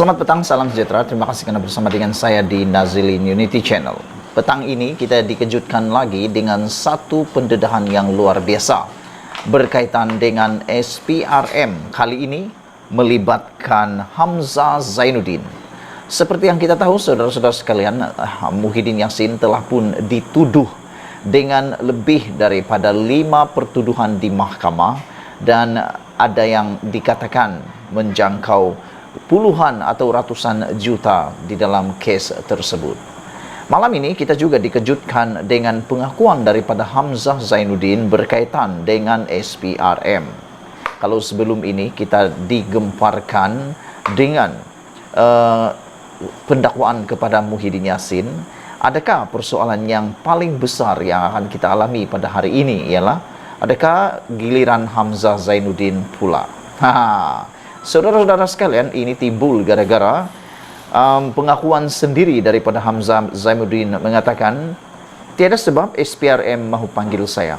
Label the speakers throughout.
Speaker 1: Selamat petang, salam sejahtera. Terima kasih karena bersama dengan saya di Nazilin Unity Channel. Petang ini kita dikejutkan lagi dengan satu pendedahan yang luar biasa berkaitan dengan SPRM. Kali ini melibatkan Hamzah Zainuddin. Seperti yang kita tahu, saudara-saudara sekalian, Muhyiddin Yassin telah pun dituduh dengan lebih daripada 5 pertuduhan di mahkamah, dan ada yang dikatakan menjangkau puluhan atau ratusan juta di dalam kes tersebut. Malam ini kita juga dikejutkan dengan pengakuan daripada Hamzah Zainuddin berkaitan dengan SPRM. Kalau sebelum ini kita digemparkan dengan pendakwaan kepada Muhyiddin Yassin, adakah persoalan yang paling besar yang akan kita alami pada hari ini ialah adakah giliran Hamzah Zainuddin pula? Saudara-saudara sekalian, ini timbul gara-gara pengakuan sendiri daripada Hamzah Zainuddin mengatakan tiada sebab SPRM mahu panggil saya.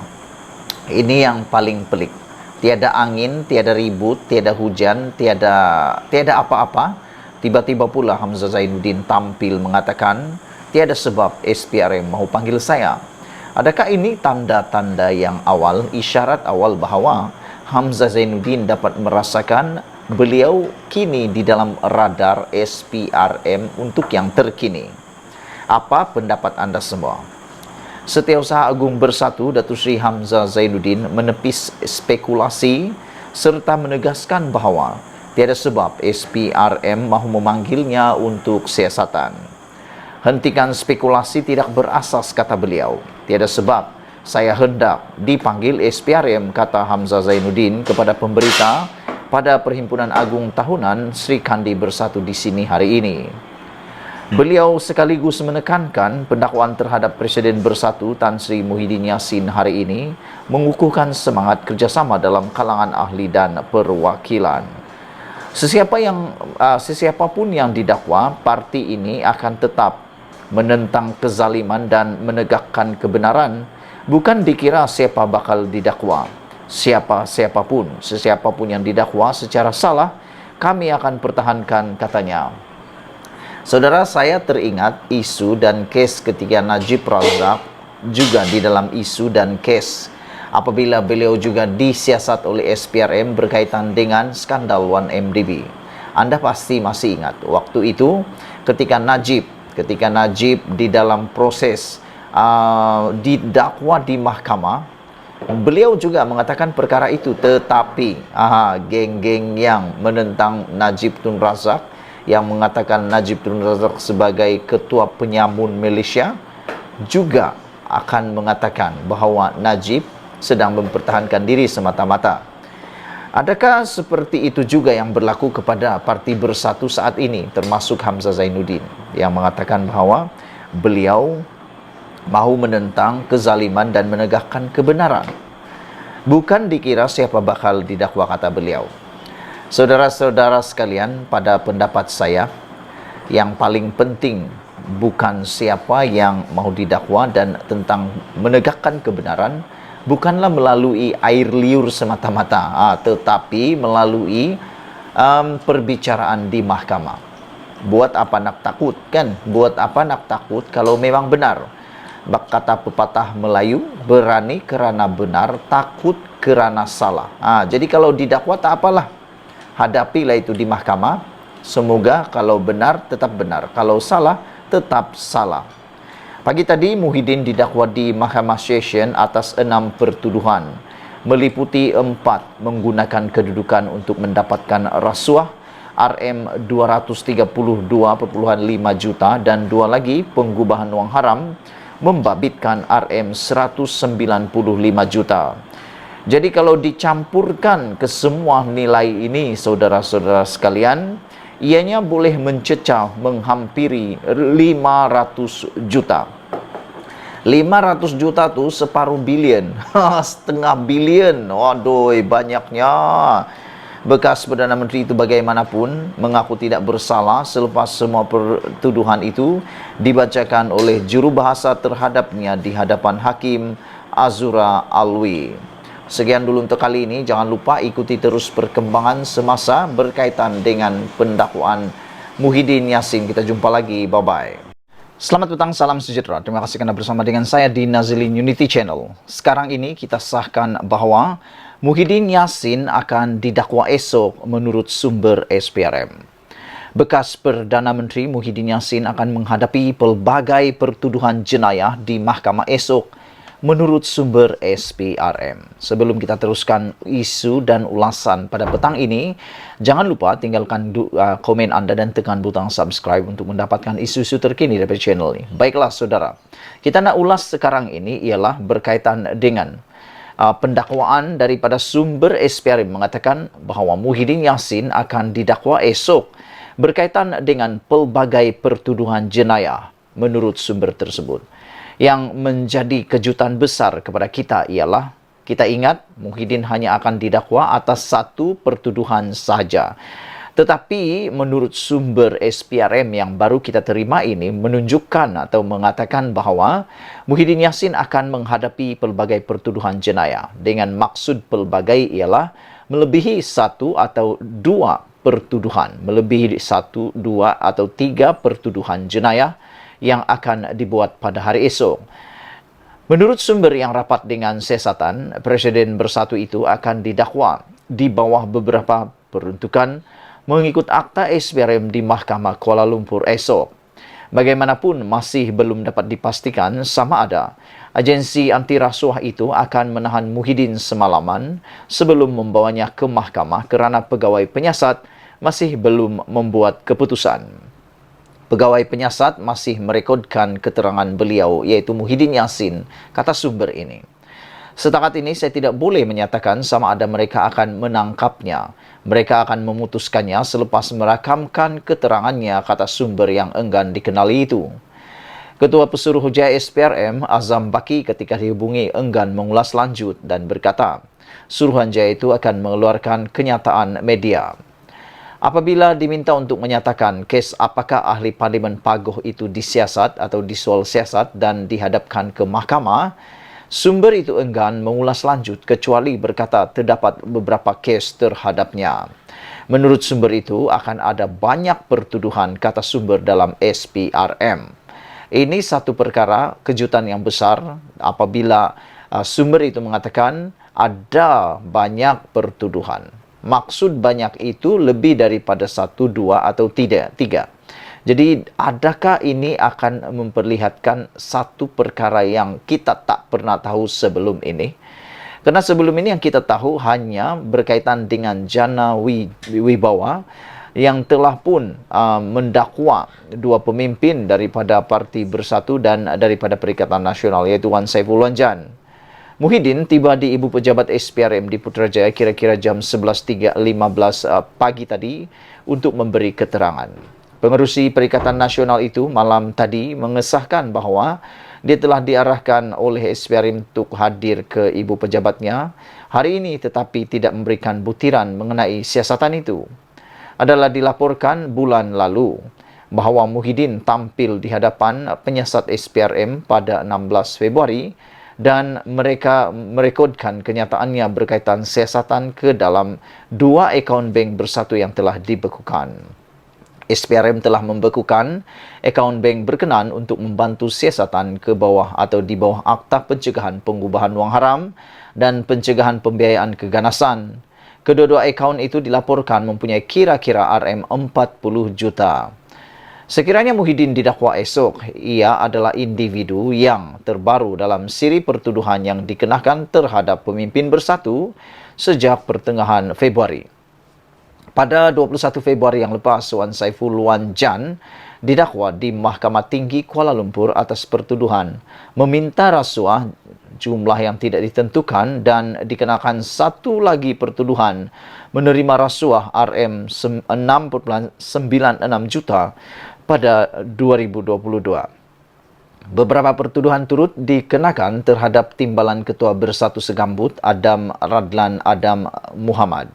Speaker 1: Ini yang paling pelik. Tiada angin, tiada ribut, tiada hujan, tiada apa-apa. Tiba-tiba pula Hamzah Zainuddin tampil mengatakan tiada sebab SPRM mahu panggil saya. Adakah ini tanda-tanda yang awal, isyarat awal bahawa Hamzah Zainuddin dapat merasakan beliau kini di dalam radar SPRM untuk yang terkini? Apa pendapat anda semua? Setiausaha Agung Bersatu Datuk Seri Hamzah Zainuddin menepis spekulasi serta menegaskan bahawa tiada sebab SPRM mahu memanggilnya untuk siasatan. Hentikan spekulasi tidak berasas, kata beliau. Tiada sebab saya hendak dipanggil SPRM, kata Hamzah Zainuddin kepada pemberita pada Perhimpunan Agung Tahunan Sri Kandi Bersatu di sini hari ini. Beliau sekaligus menekankan pendakwaan terhadap Presiden Bersatu Tan Sri Muhyiddin Yassin hari ini mengukuhkan semangat kerjasama dalam kalangan ahli dan perwakilan. Sesiapapun yang didakwa, parti ini akan tetap menentang kezaliman dan menegakkan kebenaran. Bukan dikira siapa bakal didakwa. Sesiapapun yang didakwa secara salah, kami akan pertahankan, katanya. Saudara, saya teringat isu dan kes ketika Najib Razak juga di dalam isu dan kes apabila beliau juga disiasat oleh SPRM berkaitan dengan skandal 1MDB. Anda pasti masih ingat waktu itu ketika Najib di dalam proses didakwa di mahkamah, beliau juga mengatakan perkara itu, tetapi geng-geng yang menentang Najib Tun Razak, yang mengatakan Najib Tun Razak sebagai ketua penyamun Malaysia, juga akan mengatakan bahawa Najib sedang mempertahankan diri semata-mata. Adakah seperti itu juga yang berlaku kepada Parti Bersatu saat ini, termasuk Hamzah Zainuddin, yang mengatakan bahawa beliau mahu menentang kezaliman dan menegakkan kebenaran? Bukan dikira siapa bakal didakwa, kata beliau. Saudara-saudara sekalian, pada pendapat saya, yang paling penting bukan siapa yang mahu didakwa dan tentang menegakkan kebenaran, bukanlah melalui air liur semata-mata, tetapi melalui perbicaraan di mahkamah. Buat apa nak takut, kan? Buat apa nak takut kalau memang benar? Kata pepatah Melayu, berani kerana benar, takut kerana salah. Jadi kalau didakwa tak apalah, hadapilah itu di mahkamah. Semoga kalau benar tetap benar, kalau salah tetap salah. Pagi tadi Muhyiddin didakwa di Mahkamah Session atas 6 pertuduhan, meliputi 4 menggunakan kedudukan untuk mendapatkan rasuah RM232.5 juta dan 2 lagi penggubahan wang haram membabitkan RM195 juta. Jadi kalau dicampurkan ke semua nilai ini, saudara-saudara sekalian, ianya boleh mencecah menghampiri 500 juta. 500 juta tu separuh bilion, setengah bilion. Waduh, banyaknya. Bekas Perdana Menteri itu bagaimanapun mengaku tidak bersalah selepas semua pertuduhan itu dibacakan oleh jurubahasa terhadapnya di hadapan Hakim Azura Alwi. Sekian dulu untuk kali ini. Jangan lupa ikuti terus perkembangan semasa berkaitan dengan pendakwaan Muhyiddin Yassin. Kita jumpa lagi. Bye-bye. Selamat petang, salam sejahtera. Terima kasih karena bersama dengan saya di Nazilin Unity Channel. Sekarang ini kita sahkan bahwa Muhyiddin Yassin akan didakwa esok menurut sumber SPRM. Bekas Perdana Menteri Muhyiddin Yassin akan menghadapi pelbagai pertuduhan jenayah di mahkamah esok menurut sumber SPRM. Sebelum kita teruskan isu dan ulasan pada petang ini, jangan lupa tinggalkan komen anda dan tekan butang subscribe untuk mendapatkan isu-isu terkini dari channel ini. Baiklah saudara, kita nak ulas sekarang ini ialah berkaitan dengan pendakwaan daripada sumber SPRM mengatakan bahawa Muhyiddin Yassin akan didakwa esok berkaitan dengan pelbagai pertuduhan jenayah menurut sumber tersebut. Yang menjadi kejutan besar kepada kita ialah, kita ingat Muhyiddin hanya akan didakwa atas satu pertuduhan sahaja. Tetapi menurut sumber SPRM yang baru kita terima ini menunjukkan atau mengatakan bahawa Muhyiddin Yassin akan menghadapi pelbagai pertuduhan jenayah. Dengan maksud pelbagai ialah melebihi satu atau dua pertuduhan, melebihi satu, dua atau tiga pertuduhan jenayah yang akan dibuat pada hari esok. Menurut sumber yang rapat dengan siasatan, Presiden Bersatu itu akan didakwa di bawah beberapa peruntukan mengikut akta SPRM di Mahkamah Kuala Lumpur esok. Bagaimanapun masih belum dapat dipastikan sama ada agensi anti rasuah itu akan menahan Muhyiddin semalaman sebelum membawanya ke mahkamah kerana pegawai penyiasat masih belum membuat keputusan. Pegawai penyiasat masih merekodkan keterangan beliau, iaitu Muhyiddin Yassin, kata sumber ini. Setakat ini saya tidak boleh menyatakan sama ada mereka akan menangkapnya. Mereka akan memutuskannya selepas merakamkan keterangannya, kata sumber yang enggan dikenali itu. Ketua Pesuruhjaya SPRM, Azam Baki, ketika dihubungi enggan mengulas lanjut dan berkata, Suruhanjaya itu akan mengeluarkan kenyataan media. Apabila diminta untuk menyatakan kes apakah ahli Parlimen Paguh itu disiasat atau disual siasat dan dihadapkan ke mahkamah, sumber itu enggan mengulas lanjut kecuali berkata terdapat beberapa kes terhadapnya. Menurut sumber itu akan ada banyak pertuduhan, kata sumber dalam SPRM. Ini satu perkara kejutan yang besar apabila sumber itu mengatakan ada banyak pertuduhan. Maksud banyak itu lebih daripada satu, dua atau tiga. Jadi adakah ini akan memperlihatkan satu perkara yang kita tak pernah tahu sebelum ini? Karena sebelum ini yang kita tahu hanya berkaitan dengan Jana Wibawa yang telah pun mendakwa dua pemimpin daripada Parti Bersatu dan daripada Perikatan Nasional, iaitu Wan Saiful Wanjan. Muhyiddin tiba di Ibu Pejabat SPRM di Putrajaya kira-kira jam 11.15 pagi tadi untuk memberi keterangan. Pengerusi Perikatan Nasional itu malam tadi mengesahkan bahawa dia telah diarahkan oleh SPRM untuk hadir ke Ibu Pejabatnya hari ini tetapi tidak memberikan butiran mengenai siasatan itu. Adalah dilaporkan bulan lalu bahawa Muhyiddin tampil di hadapan penyiasat SPRM pada 16 Februari dan mereka merekodkan kenyataannya berkaitan siasatan ke dalam dua akaun bank Bersatu yang telah dibekukan. SPRM telah membekukan akaun bank berkenan untuk membantu siasatan ke bawah atau di bawah Akta Pencegahan Pengubahan Wang Haram dan Pencegahan Pembiayaan Keganasan. Kedua-dua akaun itu dilaporkan mempunyai kira-kira RM40 juta. Sekiranya Muhyiddin didakwa esok, ia adalah individu yang terbaru dalam siri pertuduhan yang dikenakan terhadap pemimpin Bersatu sejak pertengahan Februari. Pada 21 Februari yang lepas, Wan Saiful Wanjan didakwa di Mahkamah Tinggi Kuala Lumpur atas pertuduhan meminta rasuah jumlah yang tidak ditentukan dan dikenakan satu lagi pertuduhan menerima rasuah RM6.96 juta pada 2022. Beberapa pertuduhan turut dikenakan terhadap Timbalan Ketua Bersatu Segambut Adam Radlan Adam Muhammad.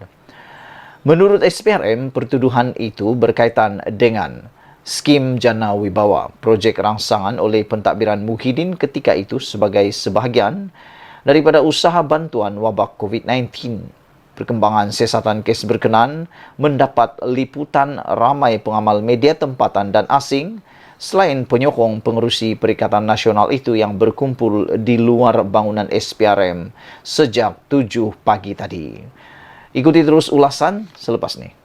Speaker 1: Menurut SPRM, pertuduhan itu berkaitan dengan skim Jana Wibawa, projek rangsangan oleh pentadbiran Muhyiddin ketika itu sebagai sebahagian daripada usaha bantuan wabak COVID-19. Perkembangan siasatan kes berkenan mendapat liputan ramai pengamal media tempatan dan asing, selain penyokong pengerusi Perikatan Nasional itu yang berkumpul di luar bangunan SPRM sejak 7 pagi tadi. Ikuti terus ulasan selepas ini.